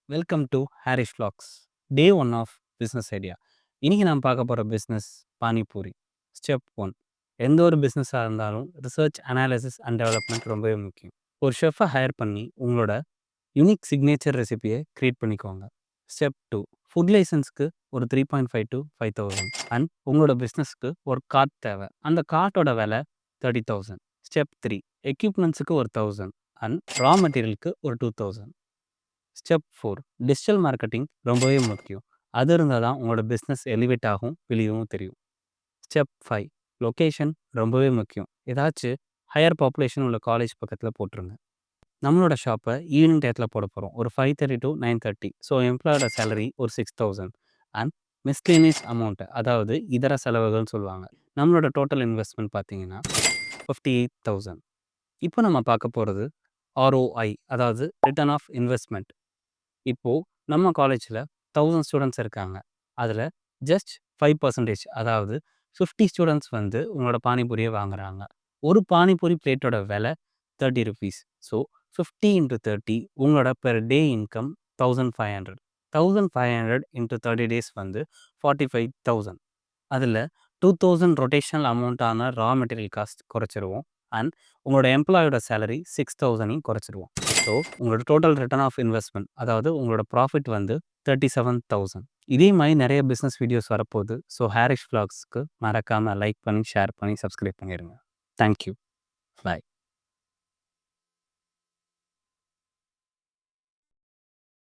Welcome to Harish Vlogs. Day 1 of business idea. இன்றைக்கி நான் பார்க்க போகிற பிஸ்னஸ் பானிபூரி. ஸ்டெப் 1, எந்த ஒரு பிஸ்னஸாக இருந்தாலும் ரிசர்ச், அனாலிசிஸ் அண்ட் டெவலப்மெண்ட் ரொம்பவே முக்கியம். ஒரு ஷெஃப்பை ஹையர் பண்ணி உங்களோட யூனிக் சிக்னேச்சர் ரெசிபியை க்ரியேட் பண்ணிக்கோங்க. ஸ்டெப் 2, ஃபுட் லைசன்ஸ்க்கு ஒரு 3.5 to 5,000 அண்ட் உங்களோட பிஸ்னஸ்க்கு ஒரு கார்ட் தேவை. அந்த கார்ட்டோட விலை 30,000. ஸ்டெப் 3, எக்யூப்மெண்ட்ஸுக்கு ஒரு 1,000 அண்ட் ரா மெட்டீரியலுக்கு ஒரு 2,000. ஸ்டெப் 4, டிஜிட்டல் மார்க்கெட்டிங் ரொம்பவே முக்கியம். அது இருந்தால் தான் உங்களோட பிஸ்னஸ் எலிவேட் ஆகும், வெளியவும் தெரியும். ஸ்டெப் 5, லொக்கேஷன் ரொம்பவே முக்கியம். ஏதாச்சும் ஹையர் பாப்புலேஷன் உள்ள காலேஜ் பக்கத்தில் போட்டுருங்க. நம்மளோட ஷாப்பை ஈவினிங் டயத்தில் போட போகிறோம். ஒரு 5:30 to 9:30. ஸோ எம்ப்ளாயோட சேலரி ஒரு 6,000 அண்ட் மிஸ்லேனியஸ் அமௌண்ட்டு, அதாவது இதர செலவுகள்னு சொல்லுவாங்க. நம்மளோட டோட்டல் இன்வெஸ்ட்மெண்ட் பார்த்தீங்கன்னா 58,000. இப்போ நம்ம பார்க்க போகிறது ROI, அதாவது ரிட்டர்ன் ஆஃப் இன்வெஸ்ட்மெண்ட். இப்போது நம்ம காலேஜில் 1000 ஸ்டூடெண்ட்ஸ் இருக்காங்க. அதில் ஜஸ்ட் 5%, அதாவது 50 ஸ்டூடெண்ட்ஸ் வந்து உங்களோட பானிபூரியை வாங்குறாங்க. ஒரு பானிபூரி பிளேட்டோட விலை 30 ருபீஸ். ஸோ 50 into 30 உங்களோட per day income 1,500. 1,500 into 30 days வந்து 45,000. அதில் 2,000 ரொட்டேஷனல் அமௌண்ட்டான ரா மெட்டீரியல் காஸ்ட் குறைச்சிருவோம் அண்ட் உங்களோட எம்ப்ளாயோட சேலரி 6,000 குறைச்சிருவோம். ஸோ உங்களோட டோட்டல் ரிட்டர்ன் ஆஃப் இன்வெஸ்ட்மெண்ட், அதாவது உங்களோட ப்ராஃபிட் வந்து 37,000. இதே மாதிரி நிறைய பிஸ்னஸ் வீடியோஸ் வரப்போகுது. ஸோ ஹாரிஷ் Vlogsக்கு மறக்காமல் லைக் பண்ணி, ஷேர் பண்ணி, சப்ஸ்கிரைப் பண்ணிடுங்க. தேங்க்யூ. பாய்.